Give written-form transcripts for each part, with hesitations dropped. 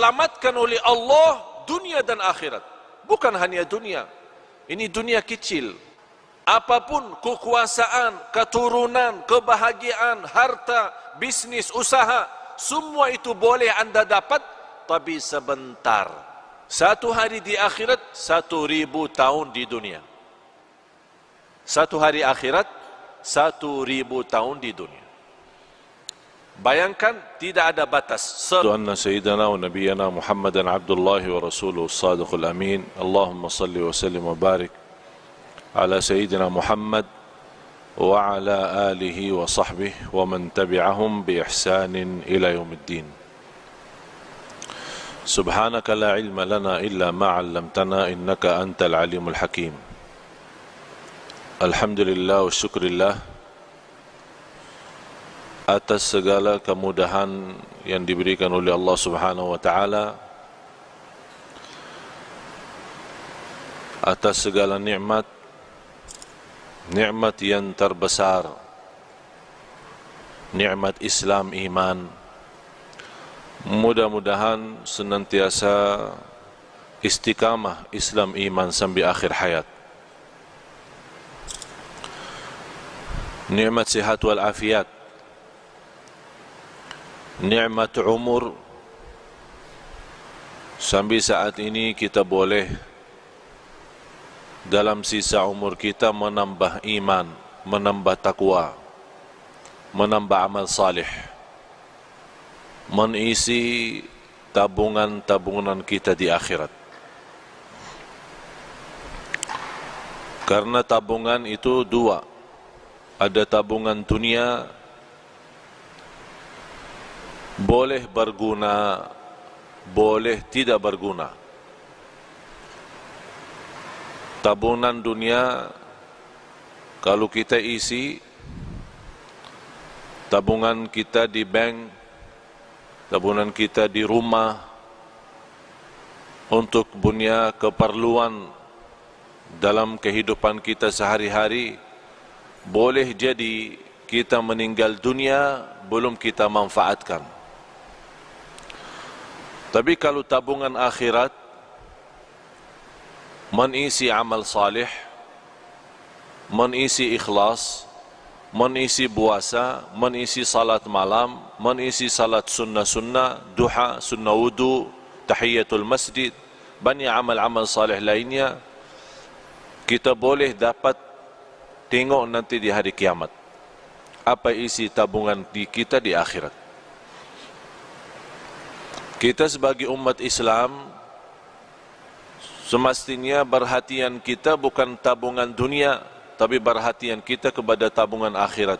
diselamatkan oleh Allah dunia dan akhirat. Bukan hanya dunia. Ini dunia kecil. Apapun kekuasaan, keturunan, kebahagiaan, harta, bisnis, usaha, semua itu boleh anda dapat, tapi sebentar. Satu hari di akhirat, 1000 tahun di dunia. Satu hari akhirat, 1000 tahun di dunia. Bayangkan, tidak ada batas. Anna Sayyidina wa Nabiyana Muhammadan Abdullah wa Rasuluh Sadiqul Amin. Allahumma salli wa sallim wa barik ala Sayyidina Muhammad wa ala alihi wa sahbihi wa man tabi'ahum bi ihsanin ila yaumiddin. Subhanaka la ilma lana illa ma 'allamtana innaka antal alimul hakim. Alhamdulillah wa syukrillah atas segala kemudahan yang diberikan oleh Allah Subhanahu wa taala, atas segala nikmat yang terbesar, nikmat Islam, iman. Mudah-mudahan senantiasa istiqamah Islam iman sampai akhir hayat. Nikmat sihat wal afiat, nikmat umur, sampai saat ini kita boleh dalam sisa umur kita menambah iman, menambah takwa, menambah amal salih, mengisi tabungan-tabungan kita di akhirat. Karena tabungan itu dua, ada tabungan dunia, boleh berguna, boleh tidak berguna. Tabungan dunia, kalau kita isi tabungan kita di bank, tabungan kita di rumah, untuk punya keperluan dalam kehidupan kita sehari-hari, boleh jadi kita meninggal dunia belum kita manfaatkan. Tapi kalau tabungan akhirat, mengisi amal salih, mengisi ikhlas, mengisi puasa, mengisi salat malam, mengisi salat sunnah-sunnah, duha, sunnah wudu, tahiyatul masjid, banyak amal-amal salih lainnya, kita boleh dapat tengok nanti di hari kiamat apa isi tabungan kita di akhirat. Kita sebagai umat Islam semestinya perhatian kita bukan tabungan dunia, tapi perhatian kita kepada tabungan akhirat.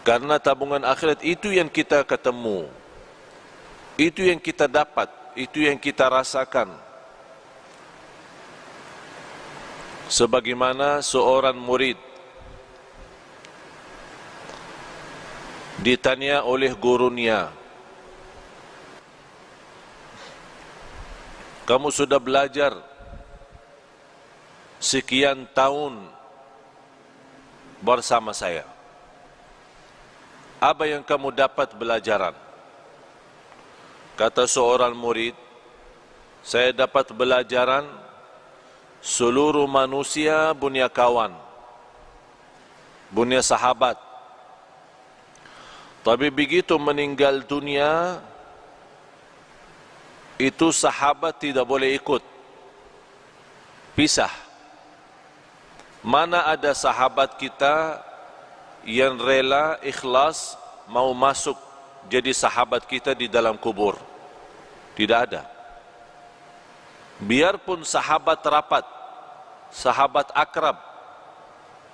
Karena tabungan akhirat itu yang kita ketemu, itu yang kita dapat, itu yang kita rasakan. Sebagaimana seorang murid ditanya oleh gurunya, kamu sudah belajar sekian tahun bersama saya, apa yang kamu dapat belajaran? Kata seorang murid, saya dapat belajaran seluruh manusia punya kawan, punya sahabat. Tapi begitu meninggal dunia, itu sahabat tidak boleh ikut, pisah. Mana ada sahabat kita yang rela, ikhlas, mau masuk jadi sahabat kita di dalam kubur? Tidak ada. Biarpun sahabat rapat, sahabat akrab,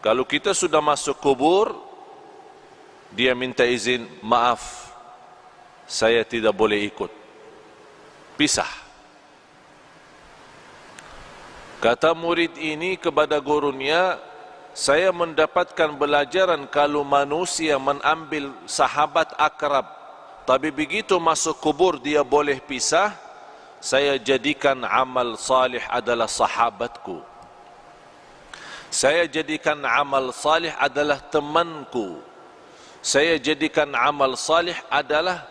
kalau kita sudah masuk kubur, dia minta izin, maaf, saya tidak boleh ikut, pisah. Kata murid ini kepada gurunya, saya mendapatkan pelajaran kalau manusia mengambil sahabat akrab, tapi begitu masuk kubur dia boleh pisah, saya jadikan amal salih adalah sahabatku. Saya jadikan amal salih adalah temanku. Saya jadikan amal salih adalah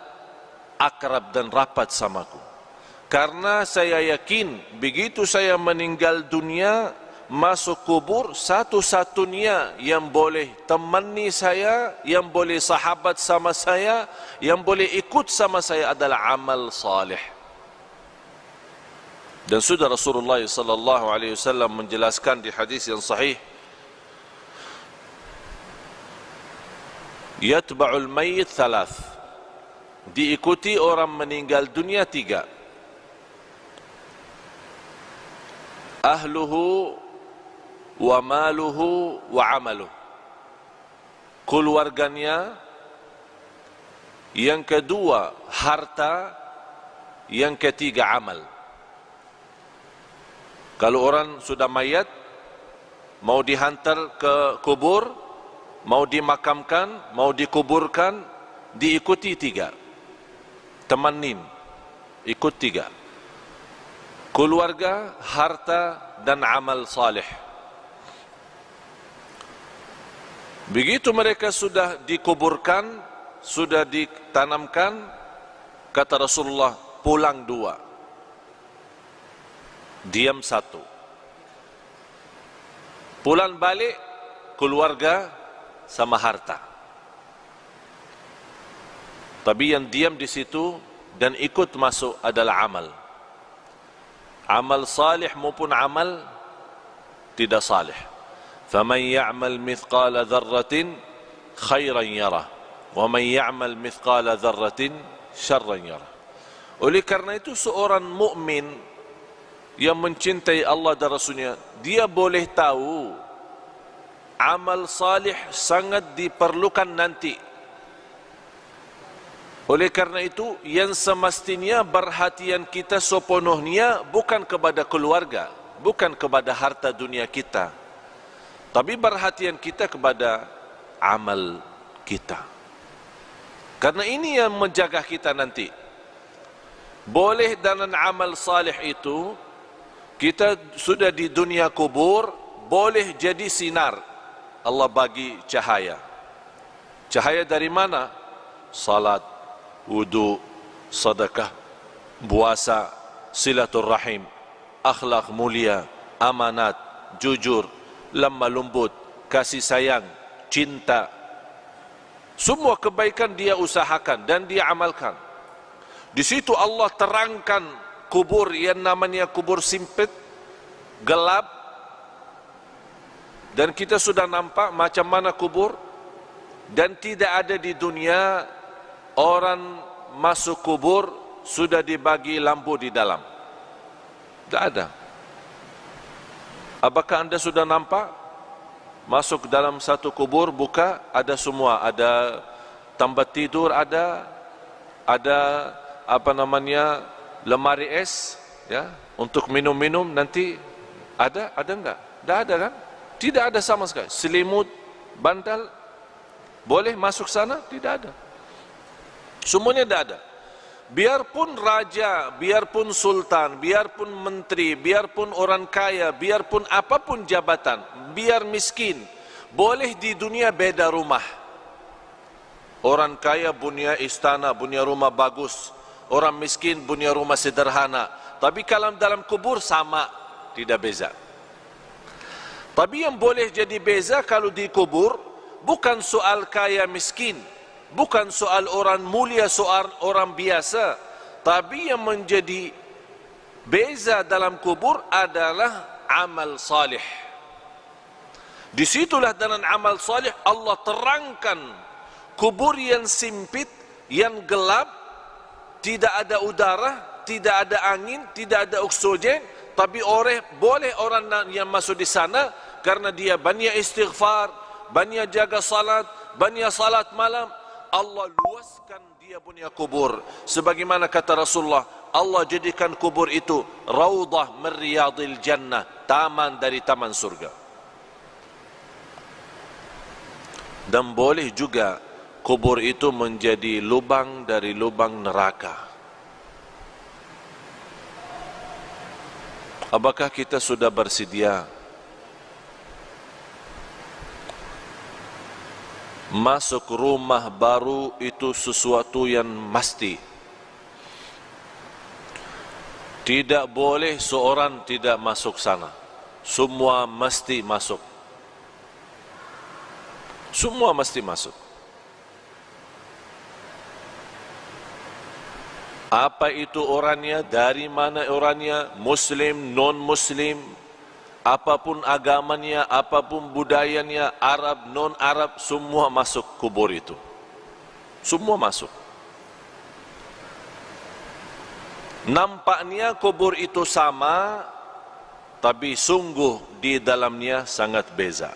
akrab dan rapat samaku. Karena saya yakin begitu saya meninggal dunia, masuk kubur, satu-satunya yang boleh temani saya, yang boleh sahabat sama saya, yang boleh ikut sama saya adalah amal salih. Dan sudah Rasulullah sallallahu alaihi wasallam menjelaskan di hadis yang sahih, yatba'ul mayyit thalath, diikuti orang meninggal dunia 3. Ahluhu wa maluhu wa amaluh, keluarganya, yang kedua harta, yang ketiga amal. Kalau orang sudah mayat, mau dihantar ke kubur, mau dimakamkan, mau dikuburkan, diikuti 3. Temanin, ikut 3. Keluarga, harta, dan amal salih. Begitu mereka sudah dikuburkan, sudah ditanamkan, kata Rasulullah, pulang 2. Diam 1. Pulang balik, keluarga sama harta. Tapi yang diam di situ dan ikut masuk adalah amal. Amal salih maupun amal tidak salih. Faman ya'mal mithqala dzarratin khairan yarah, wa man ya'mal mithqala dzarratin syarran yarah. Oleh karena itu seorang mukmin yang mencintai Allah dan Rasulnya, dia boleh tahu amal salih sangat diperlukan nanti. Oleh karena itu, yang semestinya perhatian kita sepenuhnya bukan kepada keluarga, bukan kepada harta dunia kita, tapi perhatian kita kepada amal kita. Karena ini yang menjaga kita nanti. Boleh dalam amal salih itu, kita sudah di dunia kubur, boleh jadi sinar. Allah bagi cahaya. Cahaya dari mana? Salat, wudu, sedekah, puasa, silaturrahim, akhlak mulia, amanat, jujur, lemah lembut, kasih sayang, cinta. Semua kebaikan dia usahakan dan dia amalkan. Di situ Allah terangkan kubur yang namanya kubur sempit, gelap, dan kita sudah nampak macam mana kubur. Dan tidak ada di dunia orang masuk kubur sudah dibagi lampu di dalam. Tidak ada. Apakah anda sudah nampak masuk dalam satu kubur, buka, ada semua, ada tempat tidur, ada apa namanya, lemari es, ya, untuk minum-minum nanti ada enggak? Tidak ada kan? Tidak ada sama sekali. Selimut, bantal, boleh masuk sana? Tidak ada. Semuanya tidak ada. Biarpun raja, biarpun sultan, biarpun menteri, biarpun orang kaya, biarpun apapun jabatan, biar miskin, boleh di dunia beda rumah. Orang kaya punya istana, punya rumah bagus. Orang miskin punya rumah sederhana. Tapi kalau dalam kubur sama, tidak beza. Tapi yang boleh jadi beza kalau di kubur, bukan soal kaya miskin, bukan soal orang mulia, soal orang biasa. Tapi yang menjadi beza dalam kubur adalah amal salih. Disitulah dalam amal salih Allah terangkan kubur yang sempit, yang gelap, tidak ada udara, tidak ada angin, tidak ada oksigen, tapi boleh orang yang masuk di sana karena dia banyak istighfar, banyak jaga salat, banyak salat malam. Allah luaskan dia punya kubur. Sebagaimana kata Rasulullah, Allah jadikan kubur itu raudhah min riyadil jannah, taman dari taman surga. Dan boleh juga kubur itu menjadi lubang dari lubang neraka. Apakah kita sudah bersedia masuk rumah baru itu sesuatu yang mesti? Tidak boleh seorang tidak masuk sana. Semua mesti masuk. Semua mesti masuk. Apa itu orangnya, dari mana orangnya, Muslim, non-Muslim, apapun agamanya, apapun budayanya, Arab, non-Arab, semua masuk kubur itu. Semua masuk. Nampaknya kubur itu sama, tapi sungguh di dalamnya sangat beza.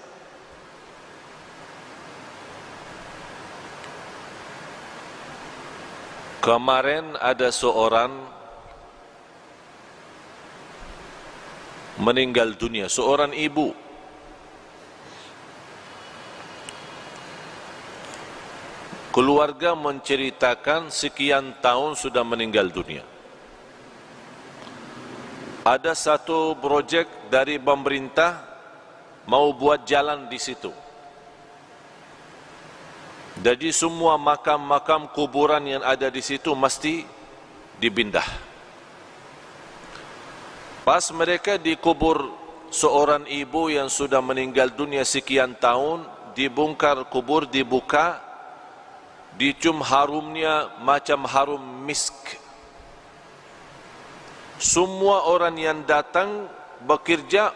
Kemarin ada seorang meninggal dunia, seorang ibu. Keluarga menceritakan sekian tahun sudah meninggal dunia. Ada satu projek dari pemerintah mau buat jalan di situ. Jadi semua makam-makam kuburan yang ada di situ mesti dipindah. Pas mereka dikubur seorang ibu yang sudah meninggal dunia sekian tahun, dibongkar kubur, dibuka, dicium harumnya macam harum misk. Semua orang yang datang bekerja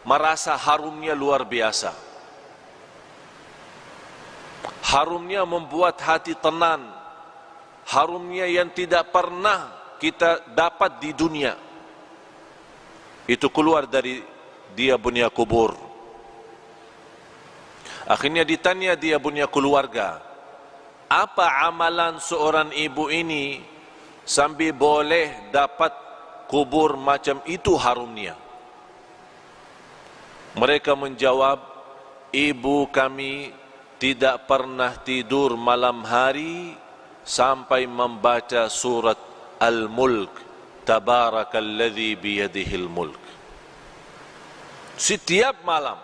merasa harumnya luar biasa. Harumnya membuat hati tenang. Harumnya yang tidak pernah kita dapat di dunia. Itu keluar dari dia punya kubur. Akhirnya ditanya dia punya keluarga, apa amalan seorang ibu ini sambil boleh dapat kubur macam itu harumnya? Mereka menjawab, ibu kami tidak pernah tidur malam hari sampai membaca surat Al-Mulk, Tabarakalladzi biyadihil mulk. Setiap malam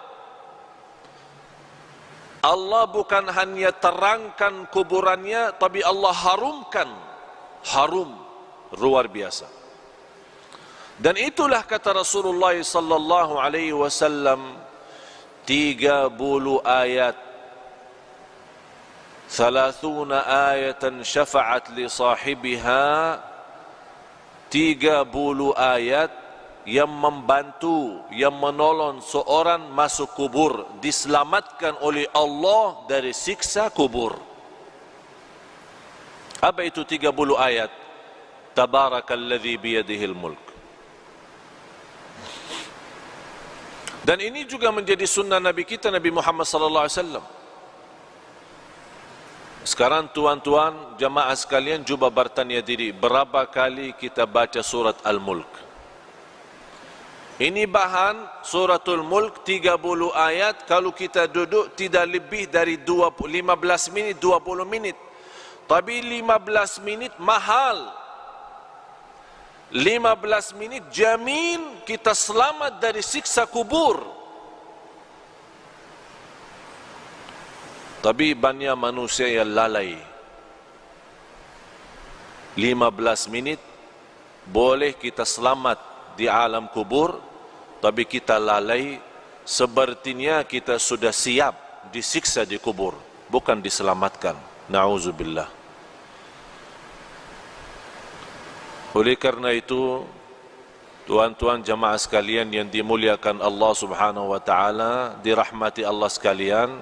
Allah bukan hanya terangkan kuburannya, tapi Allah harumkan. Harum luar biasa. Dan itulah kata Rasulullah sallallahu alaihi wasallam, 30 ayat, 30 ayatan syafa'at li sahibiha, 30 ayat yang membantu, yang menolong seorang masuk kubur, diselamatkan oleh Allah dari siksa kubur. Apa itu 30 ayat? Tabarakalladzi biyadihil mulk. Dan ini juga menjadi sunnah Nabi kita, Nabi Muhammad sallallahu alaihi wasallam. Sekarang tuan-tuan jamaah sekalian cuba bertanya diri, berapa kali kita baca surat Al-Mulk? Ini bahan suratul Mulk 30 ayat, kalau kita duduk tidak lebih dari 15 minit, 20 minit. Tapi 15 minit mahal. 15 minit jamin kita selamat dari siksa kubur. Tapi banyak manusia yang lalai. 15 minit boleh kita selamat di alam kubur, tapi kita lalai, sepertinya kita sudah siap disiksa di kubur, bukan diselamatkan. Na'udzubillah. Oleh karena itu, tuan-tuan jamaah sekalian yang dimuliakan Allah subhanahu wa ta'ala, dirahmati Allah sekalian,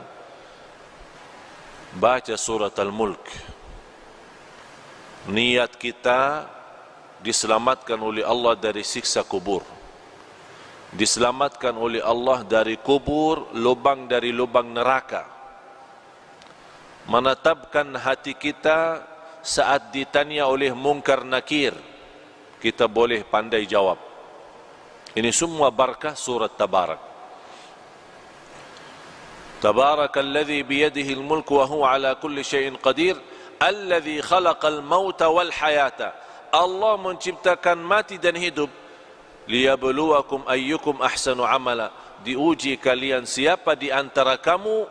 baca surat Al-Mulk. Niat kita diselamatkan oleh Allah dari siksa kubur, diselamatkan oleh Allah dari kubur, lubang dari lubang neraka, menetapkan hati kita saat ditanya oleh mungkar nakir, kita boleh pandai jawab. Ini semua barakah surat Tabarak. Tabarakalladzi biyadihil mulk wa huwa ala kulli syai'in qadir, alladzi khalaqal mauta wal hayata. Allah menciptakan mati dan hidup, liyabluwakum ayyukum ahsanu amala, diuji kalian siapa di antara kamu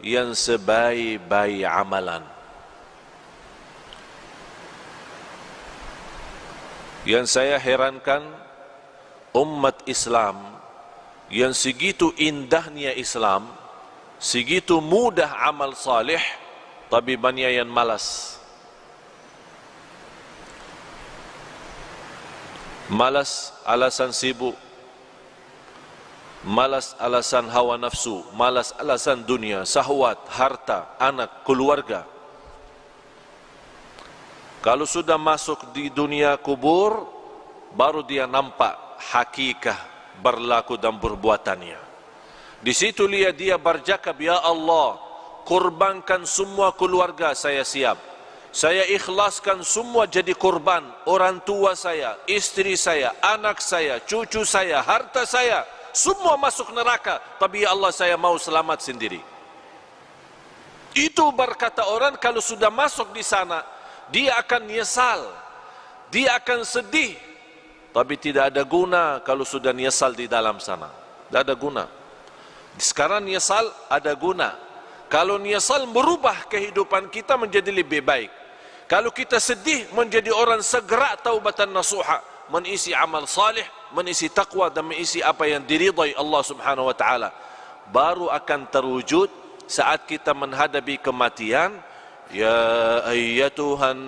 yang sebaik-baik amalan. Yang saya herankan, umat Islam yang segitu indahnya Islam, segitu mudah amal salih, tapi banyak yang malas. Malas alasan sibuk, malas alasan hawa nafsu, malas alasan dunia, syahwat, harta, anak, keluarga. Kalau sudah masuk di dunia kubur, baru dia nampak hakikah berlaku dan perbuatannya. Di situ lihat dia bercakap, ya Allah, kurbankan semua keluarga saya siap. Saya ikhlaskan semua jadi kurban, orang tua saya, istri saya, anak saya, cucu saya, harta saya, semua masuk neraka, tapi ya Allah saya mau selamat sendiri. Itu berkata orang kalau sudah masuk di sana, dia akan nyesal, dia akan sedih, tapi tidak ada guna kalau sudah nyesal di dalam sana. Tidak ada guna. Sekarang nyesal ada guna. Kalau nyesal merubah kehidupan kita menjadi lebih baik. Kalau kita sedih menjadi orang segera taubatan nasuha, mengisi amal salih, mengisi taqwa dan mengisi apa yang diridai Allah Subhanahu wa taala. Baru akan terwujud saat kita menghadapi kematian. Ya ayyatuhan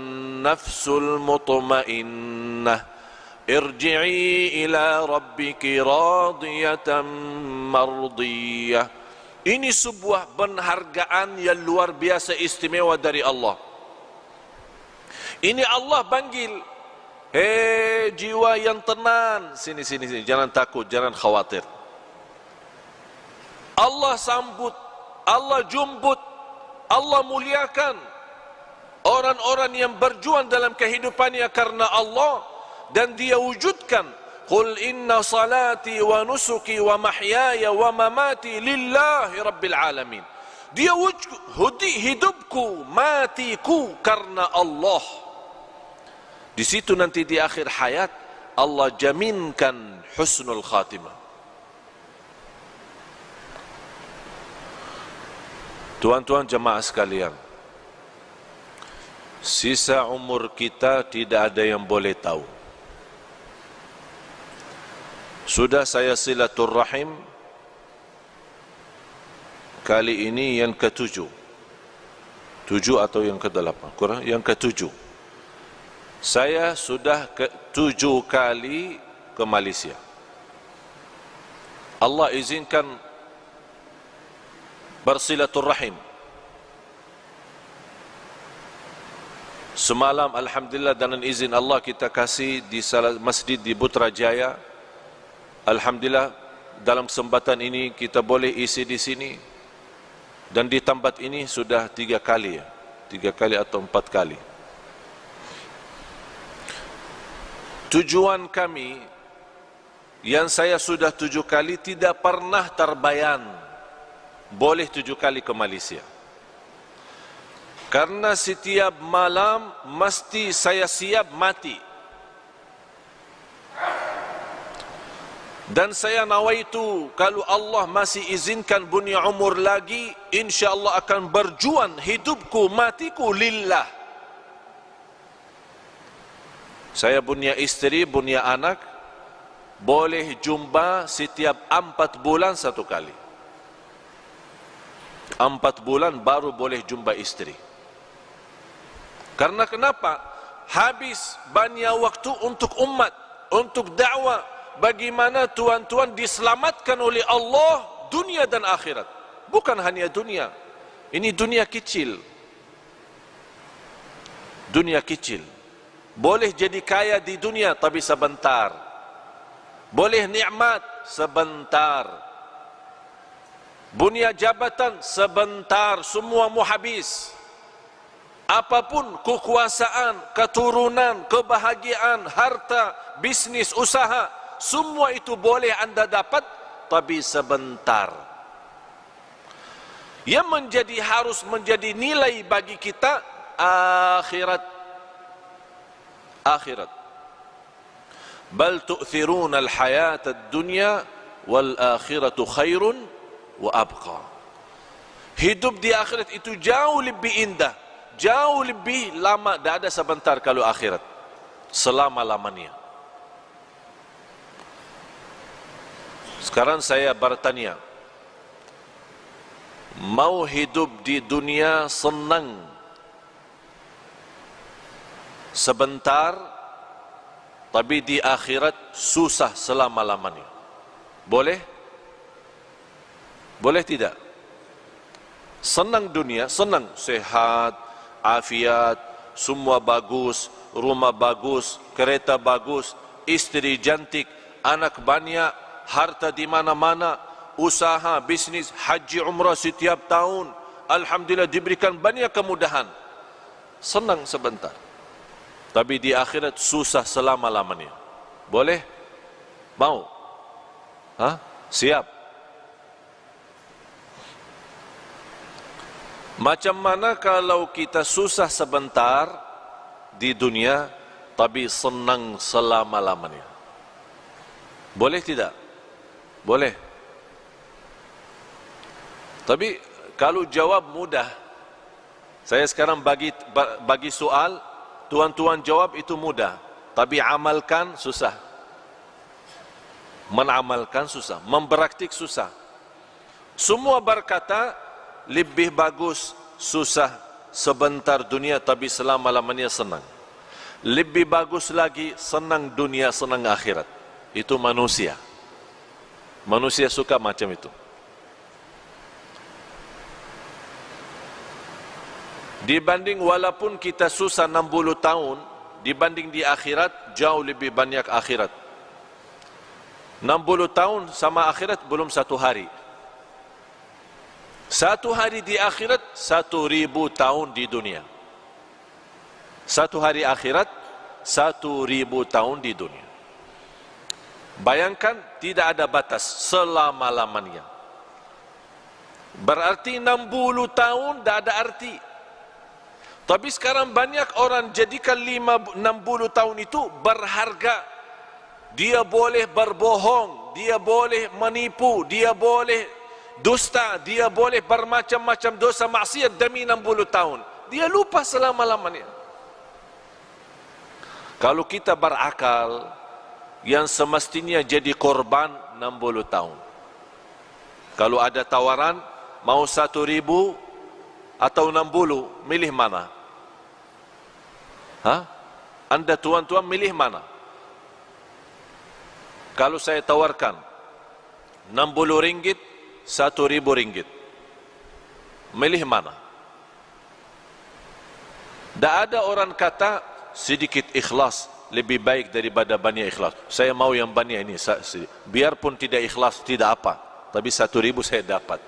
nafsul mutmainnah, irji'i ila rabbiki radiyatan mardiyah. Ini sebuah penghargaan yang luar biasa istimewa dari Allah. Ini Allah panggil, hei jiwa yang tenang, sini, jangan takut, jangan khawatir. Allah sambut, Allah jumbut, Allah muliakan orang-orang yang berjuang dalam kehidupannya karena Allah, dan dia wujudkan, qul inna salati wa nusuki wa mahyaya wa mamati lillahi rabbil alamin. Dia wujud hidupku, matiku karena Allah. Di situ nanti di akhir hayat Allah jaminkan husnul khatimah. Tuan-tuan jemaah sekalian, sisa umur kita tidak ada yang boleh tahu. Sudah saya silaturrahim kali ini yang ke-7. 7 atau yang ke-8? Kurang, yang ke-7. Saya sudah 7 kali ke Malaysia. Allah izinkan bersilaturrahim. Semalam alhamdulillah dengan izin Allah kita kasih di salah masjid di Putrajaya. Alhamdulillah dalam kesempatan ini kita boleh isi di sini. Dan di tempat ini sudah 3 kali ya. 3 kali atau 4 kali. Tujuan kami yang saya sudah 7 kali tidak pernah terbayang boleh 7 kali ke Malaysia. Karena setiap malam mesti saya siap mati. Dan saya nawaitu kalau Allah masih izinkan punya umur lagi, insya-Allah akan berjuang hidupku matiku lillah. Saya punya istri, punya anak, boleh jumpa setiap 4 bulan 1 kali. 4 bulan baru boleh jumpa istri. Karena kenapa? Habis banyak waktu untuk umat, untuk dakwah. Bagaimana tuan-tuan diselamatkan oleh Allah dunia dan akhirat. Bukan hanya dunia. Ini dunia kecil. Dunia kecil. Boleh jadi kaya di dunia tapi sebentar. Boleh nikmat sebentar. Punya jabatan sebentar, semua mau habis. Apapun kekuasaan, keturunan, kebahagiaan, harta, bisnis, usaha, semua itu boleh anda dapat tapi sebentar. Yang harus menjadi nilai bagi kita akhirat. Akhirat. Bal tu'thiruna al-hayata ad-dunya wal akhiratu khairun wa abqa. Hidup di akhirat itu jauh lebih indah, jauh lebih lama. Tidak ada sebentar kalau akhirat, selama-lamanya. Sekarang saya bertanya, mau hidup di dunia senang sebentar, tapi di akhirat susah selama-lamanya? Boleh? Boleh tidak? Senang dunia, senang, sehat, afiat, semua bagus, rumah bagus, kereta bagus, istri cantik, anak banyak, harta di mana-mana, usaha, bisnis, haji, umrah setiap tahun, alhamdulillah diberikan banyak kemudahan. Senang sebentar, tapi di akhirat susah selama-lamanya. Boleh? Mau? Hah? Siap? Macam mana kalau kita susah sebentar di dunia, tapi senang selama-lamanya? Boleh tidak? Boleh. Tapi kalau jawab mudah, saya sekarang bagi soal, tuan-tuan jawab itu mudah, tapi amalkan susah. Menamalkan susah, mempraktik susah. Semua berkata lebih bagus susah sebentar dunia tapi selama-lamanya senang. Lebih bagus lagi senang dunia, senang akhirat. Itu manusia. Manusia suka macam itu. Dibanding walaupun kita susah 60 tahun, dibanding di akhirat jauh lebih banyak akhirat. 60 tahun sama akhirat belum satu hari. Satu hari di akhirat 1000 tahun di dunia. Satu hari akhirat 1000 tahun di dunia. Bayangkan tidak ada batas selama-lamanya. Berarti 60 tahun tidak ada arti. Tapi sekarang banyak orang jadikan 60 tahun itu berharga. Dia boleh berbohong, dia boleh menipu, dia boleh dusta, dia boleh bermacam-macam dosa maksiat demi 60 tahun. Dia lupa selama-lamanya. Kalau kita berakal, yang semestinya jadi korban 60 tahun. Kalau ada tawaran, mau 1000 atau 60, milih mana? Hah? Anda tuan-tuan milih mana? Kalau saya tawarkan 60 ringgit, 1000 ringgit, milih mana? Tak ada orang kata sedikit ikhlas lebih baik daripada banyak ikhlas. Saya mau yang banyak ini, biarpun tidak ikhlas tidak apa, tapi 1000 saya dapat.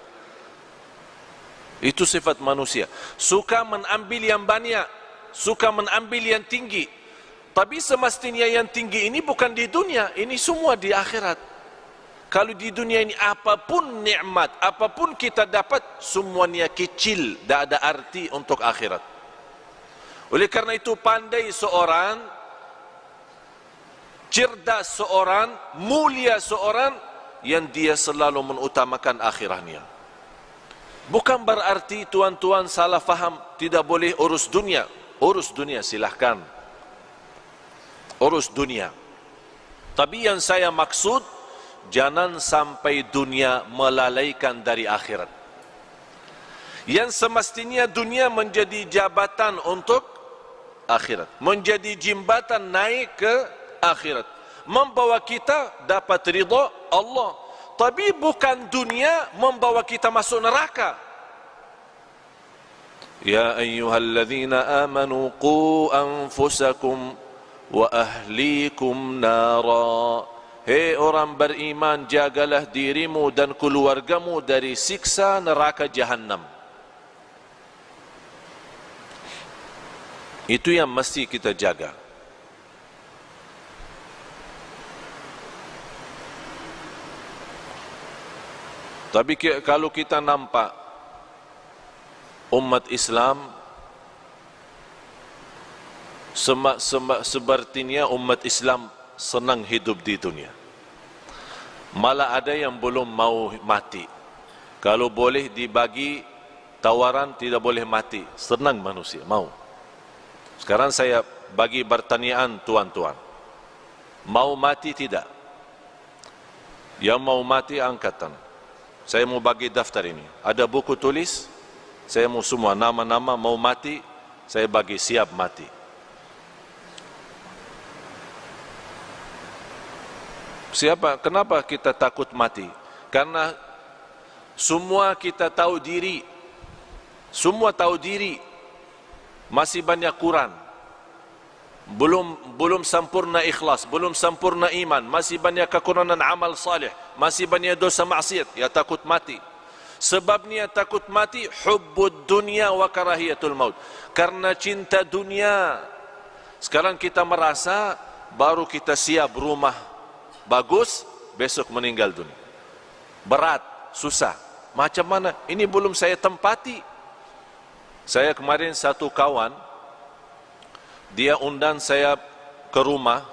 Itu sifat manusia, suka mengambil yang banyak, suka mengambil yang tinggi. Tapi semestinya yang tinggi ini bukan di dunia, ini semua di akhirat. Kalau di dunia ini apapun nikmat, apapun kita dapat, semuanya kecil, tidak ada arti untuk akhirat. Oleh karena itu pandai seorang, cerdas seorang, mulia seorang, yang dia selalu mengutamakan akhiratnya. Bukan berarti tuan-tuan salah faham, tidak boleh urus dunia. Urus dunia silahkan, urus dunia. Tapi yang saya maksud, jangan sampai dunia melalaikan dari akhirat. Yang semestinya dunia menjadi jabatan untuk akhirat, menjadi jembatan naik ke akhirat, membawa kita dapat ridha Allah. Tapi bukan dunia membawa kita masuk neraka. Ya ayyuhalladzina amanu qu anfusakum wa ahlikum nara. Hei orang beriman, jagalah dirimu dan keluargamu dari siksa neraka Jahannam. Itu yang mesti kita jaga. Tapi kalau kita nampak umat Islam sepertinya umat Islam senang hidup di dunia. Malah ada yang belum mau mati. Kalau boleh dibagi tawaran tidak boleh mati, senang manusia, mau. Sekarang saya bagi pertanyaan tuan-tuan. Mau mati tidak? Yang mau mati angkatan. Saya mau bagi daftar ini. Ada buku tulis, saya mau semua nama-nama mau mati, saya bagi siap mati. Siapa? Kenapa kita takut mati? Karena semua kita tahu diri. Semua tahu diri. Masih banyak kurang. Belum sempurna ikhlas, belum sempurna iman, masih banyak kekurangan amal salih, masih banyak dosa maksiat, ya takut mati. Sebabnya takut mati hubbud dunya wa karahiyatul maut. Karena cinta dunia. Sekarang kita merasa baru kita siap rumah bagus, besok meninggal dunia. Berat, susah. Macam mana? Ini belum saya tempati. Saya kemarin satu kawan, dia undang saya ke rumah.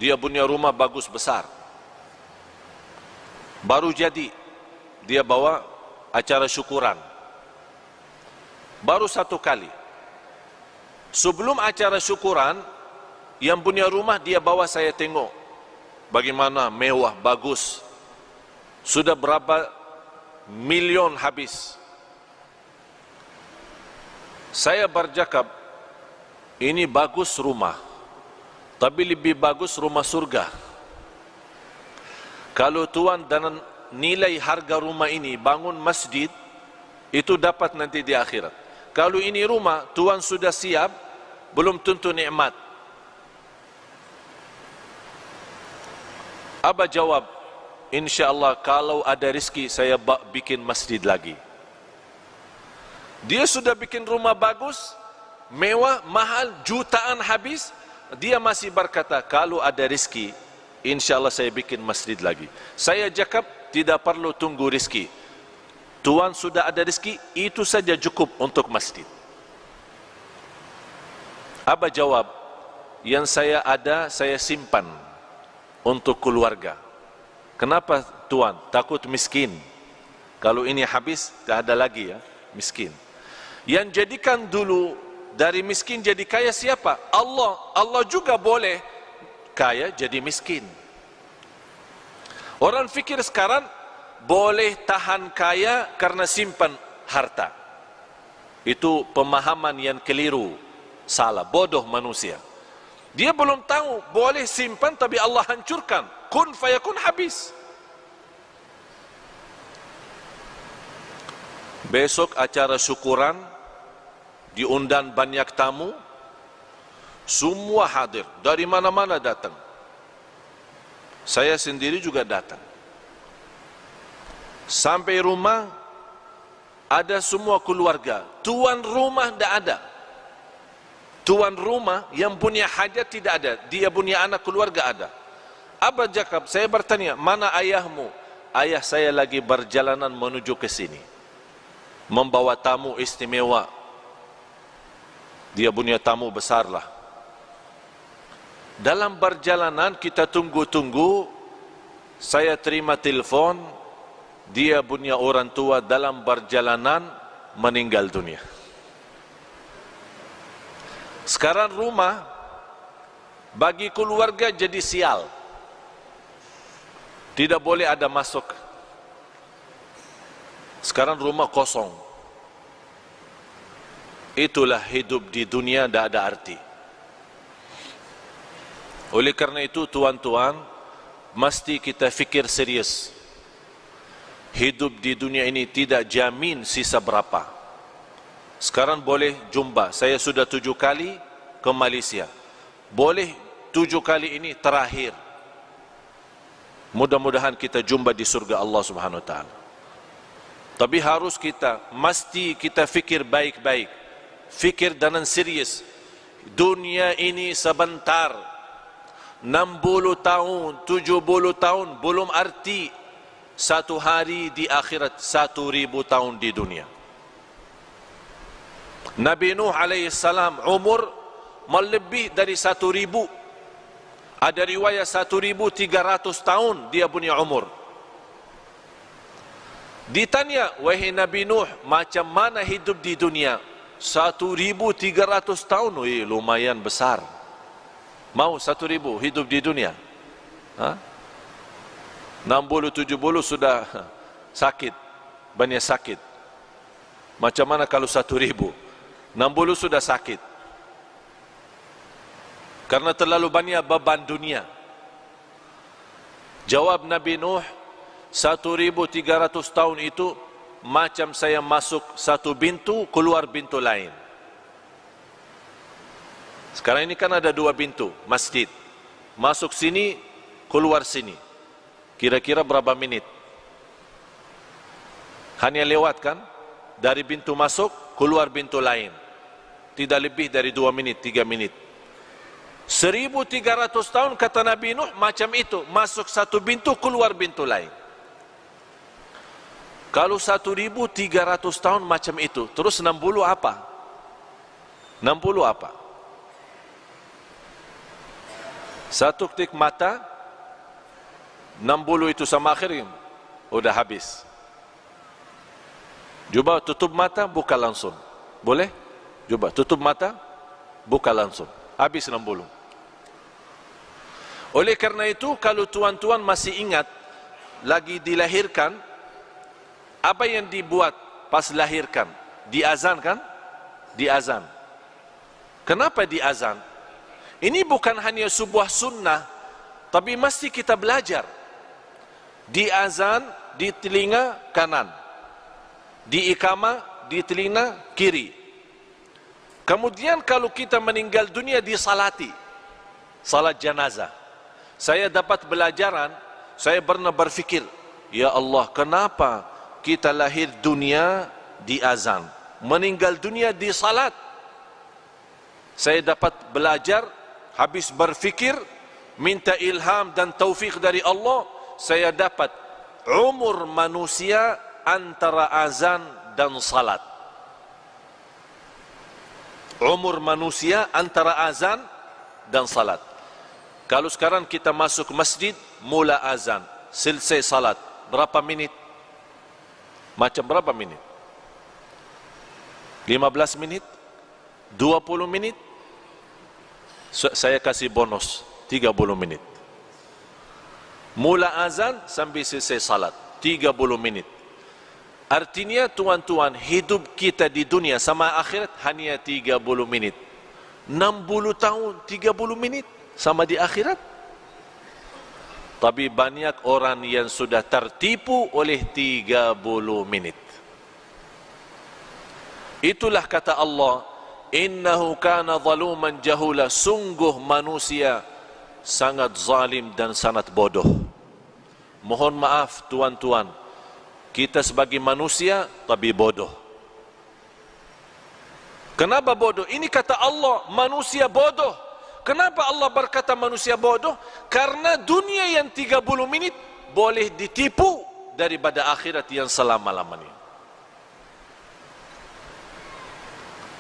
Dia punya rumah bagus besar. Baru jadi. Dia bawa acara syukuran. Baru satu kali. Sebelum acara syukuran, yang punya rumah dia bawa saya tengok. Bagaimana mewah, bagus. Sudah berapa milion habis. Saya bercakap, ini bagus rumah, tapi lebih bagus rumah surga. Kalau Tuhan dan nilai harga rumah ini bangun masjid, itu dapat nanti di akhirat. Kalau ini rumah, Tuhan sudah siap, belum tentu nikmat. Abah jawab, InsyaAllah kalau ada rezeki saya bikin masjid lagi. Dia sudah bikin rumah bagus, mewah, mahal, jutaan habis. Dia masih berkata, kalau ada rezeki, InsyaAllah saya bikin masjid lagi. Saya cakap, tidak perlu tunggu rezeki. Tuhan sudah ada rezeki, itu saja cukup untuk masjid. Abah jawab, yang saya ada, saya simpan untuk keluarga. Kenapa Tuhan? Takut miskin. Kalau ini habis, tak ada lagi ya, miskin. Yang jadikan dulu dari miskin jadi kaya siapa? Allah. Allah juga boleh kaya jadi miskin. Orang fikir sekarang boleh tahan kaya karena simpan harta. Itu pemahaman yang keliru, salah, bodoh manusia. Dia belum tahu boleh simpan tapi Allah hancurkan. Kun fayakun, habis. Besok acara syukuran, diundang banyak tamu, semua hadir, dari mana-mana datang. Saya sendiri juga datang. Sampai rumah, ada semua keluarga. Tuan rumah tidak ada. Tuan rumah yang punya hajat tidak ada. Dia punya anak keluarga ada. Abah Jakab, saya bertanya, mana ayahmu? Ayah saya lagi berjalanan menuju ke sini, membawa tamu istimewa. Dia punya tamu besar lah. Dalam perjalanan kita tunggu-tunggu, saya terima telepon, dia punya orang tua dalam perjalanan meninggal dunia. Sekarang rumah bagi keluarga jadi sial. Tidak boleh ada masuk. Sekarang rumah kosong. Itulah hidup di dunia, tidak ada arti. Oleh karena itu tuan-tuan, mesti kita fikir serius. Hidup di dunia ini tidak jamin sisa berapa. Sekarang boleh jumpa, saya sudah 7 kali ke Malaysia. Boleh 7 kali ini terakhir. Mudah-mudahan kita jumpa di surga Allah Subhanahu Wa Taala. Tapi harus mesti kita fikir baik-baik. Fikir dengan serius. Dunia ini sebentar. 60 tahun, 70 tahun belum arti. Satu hari di akhirat, 1000 tahun di dunia. Nabi Nuh alaihissalam umur melebih dari 1000. Ada riwayat 1300 tahun dia punya umur. Ditanya, wahai Nabi Nuh, macam mana hidup di dunia? 1300 tahun, lumayan besar. Mau 1000 hidup di dunia? 60-70 sudah sakit, banyak sakit. Macam mana kalau 1.000? 60 sudah sakit. Karena terlalu banyak beban dunia. Jawab Nabi Nuh, 1.300 tahun itu macam saya masuk satu pintu, keluar pintu lain. Sekarang ini kan ada dua pintu masjid. Masuk sini, keluar sini. Kira-kira berapa menit? Hanya lewat kan? Dari pintu masuk, keluar pintu lain. Tidak lebih dari 2 menit, 3 menit. 1.300 tahun kata Nabi Nuh macam itu. Masuk satu pintu, keluar pintu lain. Kalau 1.300 tahun macam itu, terus 60 apa? 60 apa? Satu ketik mata, 60 itu sama akhir, udah habis. Coba tutup mata, buka langsung. Boleh? Coba tutup mata, buka langsung. Habis 60. Oleh karena itu, kalau tuan-tuan masih ingat, lagi dilahirkan, apa yang dibuat pas lahirkan? Diazan kan? Diazan. Kenapa diazan? Ini bukan hanya sebuah sunnah, tapi mesti kita belajar. Diazan di telinga kanan, diiqamah di telinga kiri. Kemudian kalau kita meninggal dunia disalati, salat jenazah. Saya dapat belajaran, saya pernah berfikir, ya Allah, kenapa kita lahir dunia di azan, meninggal dunia di salat? Saya dapat belajar, habis berfikir, minta ilham dan taufik dari Allah, saya dapat umur manusia antara azan dan salat. Umur manusia antara azan dan salat. Kalau sekarang kita masuk masjid, mula azan, selesai salat, berapa menit? Macam berapa menit? 15 menit? 20 menit? Saya kasih bonus 30 menit. Mula azan sampai selesai salat 30 menit. Artinya tuan-tuan, hidup kita di dunia sama akhirat hanya 30 menit. 60 tahun 30 menit sama di akhirat. Tapi banyak orang yang sudah tertipu oleh 30 menit. Itulah kata Allah, innahu kana zaluman jahula, sungguh manusia sangat zalim dan sangat bodoh. Mohon maaf tuan-tuan, kita sebagai manusia tapi bodoh. Kenapa bodoh? Ini kata Allah, manusia bodoh. Kenapa Allah berkata manusia bodoh? Karena dunia yang 30 menit boleh ditipu daripada akhirat yang selama-lamanya.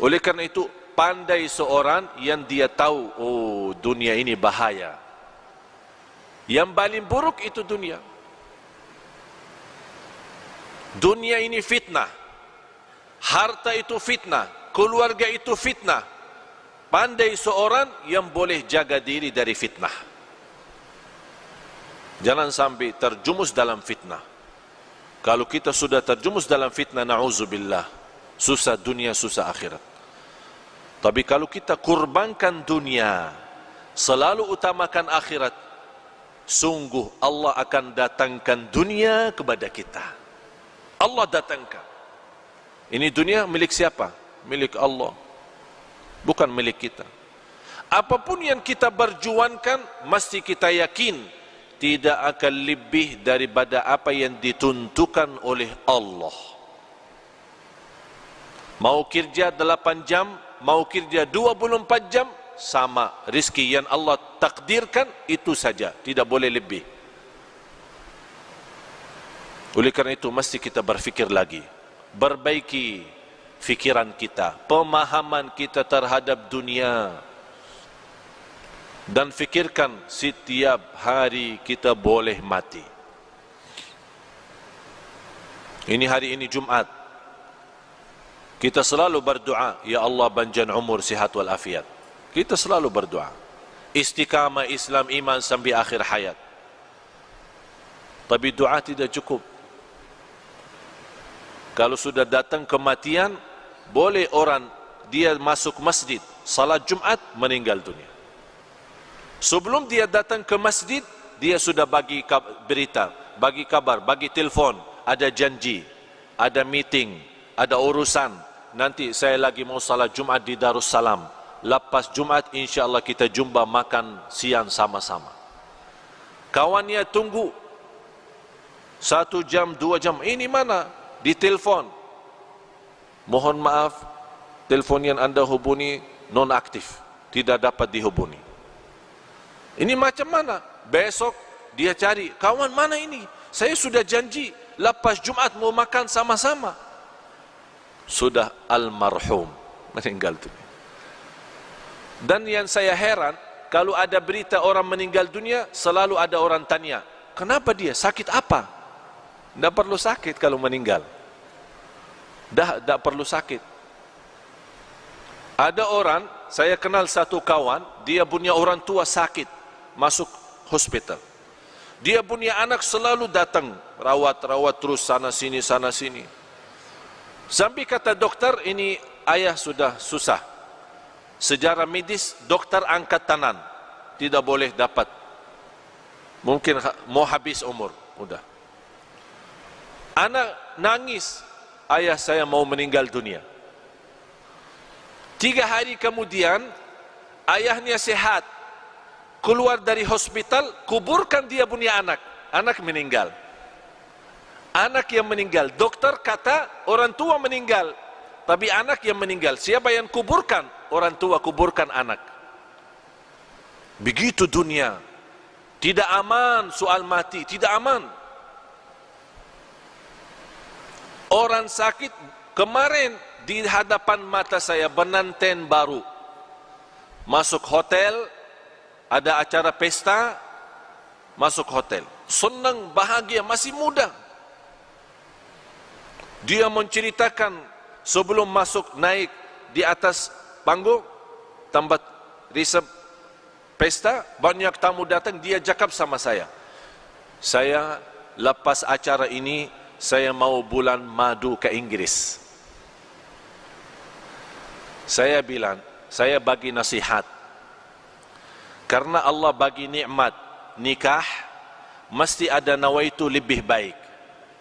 Oleh karena itu, pandai seorang yang dia tahu, oh dunia ini bahaya. Yang paling buruk itu dunia. Dunia ini fitnah. Harta itu fitnah. Keluarga itu fitnah. Pandai seorang yang boleh jaga diri dari fitnah. Jangan sampai terjumus dalam fitnah. Kalau kita sudah terjumus dalam fitnah, na'udzubillah, susah dunia, susah akhirat. Tapi kalau kita kurbankan dunia, selalu utamakan akhirat, sungguh Allah akan datangkan dunia kepada kita. Allah datangkan. Ini dunia milik siapa? Milik Allah. Bukan milik kita. Apapun yang kita berjuangkan, mesti kita yakin tidak akan lebih daripada apa yang ditentukan oleh Allah. Mau kerja 8 jam, mau kerja 24 jam, sama rezeki yang Allah takdirkan, itu saja, tidak boleh lebih. Oleh karena itu mesti kita berfikir lagi, perbaiki fikiran kita, pemahaman kita terhadap dunia, dan fikirkan setiap hari kita boleh mati. Ini hari ini Jumat, kita selalu berdoa, ya Allah panjang umur, sihat wal afiat. Kita selalu berdoa istiqamah Islam iman sampai akhir hayat. Tapi doa tidak cukup. Kalau sudah datang kematian, boleh orang dia masuk masjid, salat Jumat, meninggal dunia. Sebelum dia datang ke masjid, dia sudah bagi berita, bagi kabar, bagi telefon, ada janji, ada meeting, ada urusan. Nanti saya lagi mau salat Jumat di Darussalam. Lepas Jumat, insyaAllah kita jumpa makan siang sama-sama. Kawannya tunggu 1 jam, 2 jam. Ini mana? Di telefon. Mohon maaf, telefon yang anda hubungi non-aktif, tidak dapat dihubungi. Ini macam mana? Besok dia cari, kawan mana ini? Saya sudah janji, lepas Jumat mau makan sama-sama. Sudah almarhum, meninggal dunia. Dan yang saya heran, kalau ada berita orang meninggal dunia, selalu ada orang tanya, kenapa dia? Sakit apa? Tidak perlu sakit kalau meninggal. Tidak perlu sakit. Ada orang, saya kenal satu kawan, dia punya orang tua sakit, masuk hospital. Dia punya anak selalu datang, rawat terus sana sini. Sampai kata dokter, ini ayah sudah susah. Sejarah medis, dokter angkat tangan, tidak boleh dapat. Mungkin mau habis umur, udah. Anak nangis, ayah saya mau meninggal dunia. 3 hari kemudian, ayahnya sehat, keluar dari hospital, kuburkan dia punya anak. Anak meninggal. Anak yang meninggal. Dokter kata orang tua meninggal, tapi anak yang meninggal. Siapa yang kuburkan? Orang tua kuburkan anak. Begitu dunia. Tidak aman soal mati, tidak aman. Orang sakit kemarin di hadapan mata saya, pengantin baru masuk hotel, ada acara pesta, masuk hotel, senang, bahagia, masih muda. Dia menceritakan sebelum masuk naik di atas panggung tempat resep pesta, banyak tamu datang, dia cakap sama saya, lepas acara ini saya mau bulan madu ke Inggris. Saya bilang, saya bagi nasihat, karena Allah bagi nikmat nikah, mesti ada nawaitu lebih baik.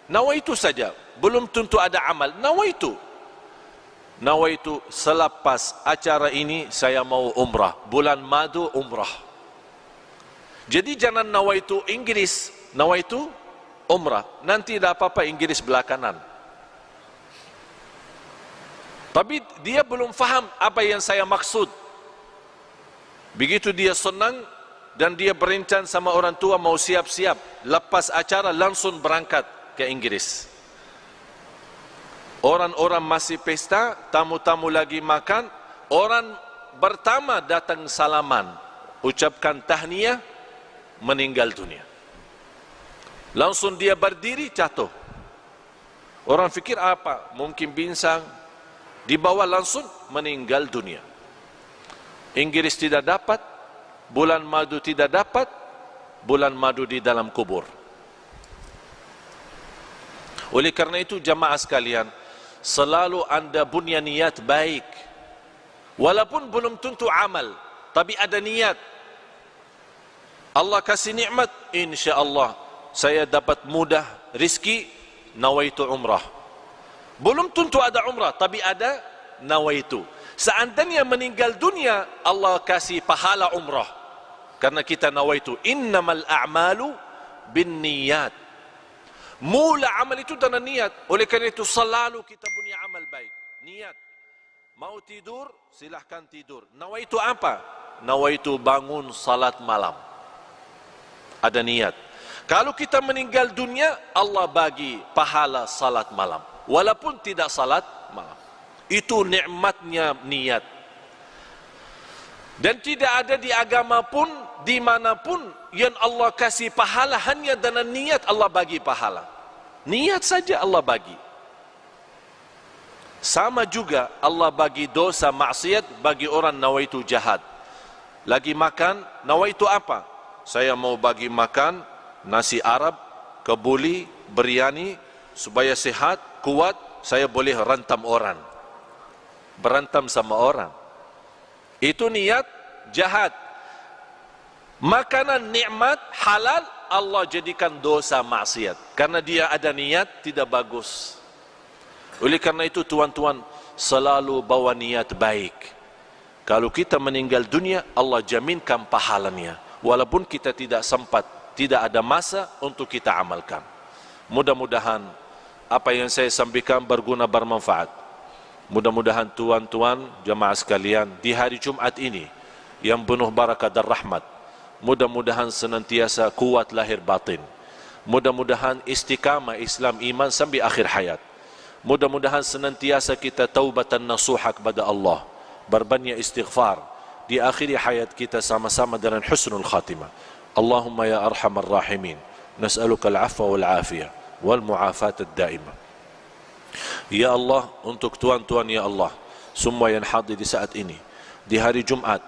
Nawaitu saja, belum tentu ada amal. Nawaitu selepas acara ini saya mau umrah, bulan madu umrah. Jadi jangan nawaitu Inggris, nawaitu umrah. Nanti tidak apa-apa Inggris belakangan. Tapi dia belum faham apa yang saya maksud. Begitu dia senang dan dia berencana sama orang tua mau siap-siap, lepas acara langsung berangkat ke Inggris. Orang-orang masih pesta, tamu-tamu lagi makan, orang pertama datang salaman, ucapkan tahniah, meninggal dunia. Langsung dia berdiri, jatuh. Orang fikir apa? Mungkin pingsan, dibawa langsung meninggal dunia. Inggris tidak dapat, bulan madu tidak dapat, bulan madu di dalam kubur. Oleh karena itu jamaah sekalian, selalu anda punya niat baik. Walaupun belum tentu amal, tapi ada niat. Allah kasih nikmat, insya-Allah saya dapat mudah rizki, nawaitu umrah. Belum tentu ada umrah, tapi ada nawaitu. Seandainya meninggal dunia, Allah kasih pahala umrah. Karena kita nawaitu, innamal a'malu bin niyat. Mula amal itu dengan niat. Oleh karena itu selalu kita punya amal baik. Niat. Mau tidur, silahkan tidur. Nawaitu apa? Nawaitu bangun salat malam. Ada niat. Kalau kita meninggal dunia, Allah bagi pahala salat malam. Walaupun tidak salat malam. Itu nikmatnya niat. Dan tidak ada di agama pun, dimanapun yang Allah kasih pahala hanya dengan niat Allah bagi pahala. Niat saja Allah bagi. Sama juga Allah bagi dosa maksiat bagi orang nawaitu jahat. Lagi makan, nawaitu apa? Saya mau bagi makan nasi Arab kebuli, beriani, supaya sehat, kuat, saya boleh rantam orang. Berantam sama orang. Itu niat jahat. Makanan nikmat halal Allah jadikan dosa maksiat. Karena dia ada niat tidak bagus. Oleh karena itu tuan-tuan, selalu bawa niat baik. Kalau kita meninggal dunia, Allah jaminkan pahalanya. Walaupun kita tidak sempat, tidak ada masa untuk kita amalkan. Mudah-mudahan apa yang saya sampaikan berguna, bermanfaat. Mudah-mudahan tuan-tuan jemaah sekalian di hari Jumat ini yang penuh barakah dan rahmat, mudah-mudahan senantiasa kuat lahir batin. Mudah-mudahan istiqamah Islam iman sampai akhir hayat. Mudah-mudahan senantiasa kita taubatan nasuha kepada Allah, berbanyak istighfar di akhir hayat kita sama-sama dengan husnul khatimah. Allahumma ya arhamar rahimin, nas'aluka al-'afwa wal 'afiyah wal mu'afat ad-daimah. Ya Allah, untuk tuan-tuan ya Allah, semua yang hadir di saat ini, di hari Jumat,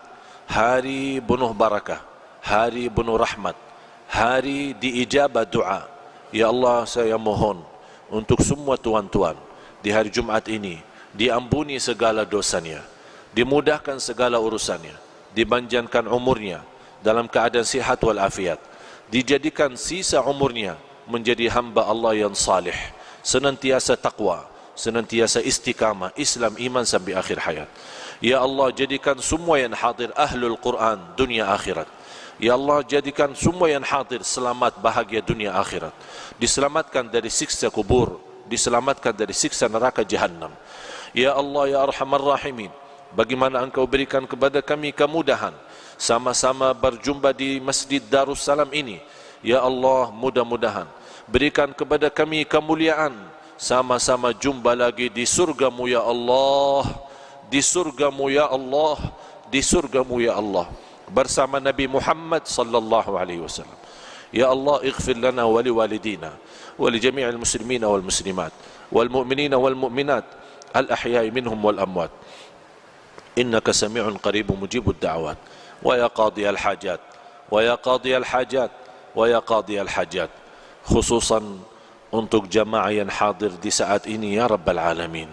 hari penuh barakah, hari penuh rahmat, hari diijabah doa. Ya Allah, saya mohon untuk semua tuan-tuan di hari Jumat ini diampuni segala dosanya, dimudahkan segala urusannya, dipanjangkan umurnya dalam keadaan sihat wal afiat, dijadikan sisa umurnya menjadi hamba Allah yang salih, senantiasa taqwa, senantiasa istiqamah Islam iman sampai akhir hayat. Ya Allah, jadikan semua yang hadir ahlul Quran dunia akhirat. Ya Allah, jadikan semua yang hadir selamat bahagia dunia akhirat, diselamatkan dari siksa kubur, diselamatkan dari siksa neraka jahannam. Ya Allah ya arhamar rahimin, bagaimana Engkau berikan kepada kami kemudahan sama-sama berjumpa di Masjid Darussalam ini. Ya Allah, mudah-mudahan berikan kepada kami kemuliaan sama-sama jumpa lagi di surgamu ya Allah, di surgamu ya Allah, di surgamu ya Allah, bersama Nabi Muhammad sallallahu alaihi wasallam. Ya Allah, ighfir lana wa liwalidina wa li jami'il muslimina wal muslimat wal mu'minina wal mu'minat al ahya'i minhum wal amwat. Innaka sami'un qaribun mujibud da'awat. Wa ya qadiyal hajat, wa ya qadiyal hajat, wa ya qadiyal hajat. Khususan untuk jamaah yang hadir di saat ini ya Rabbal Alamin.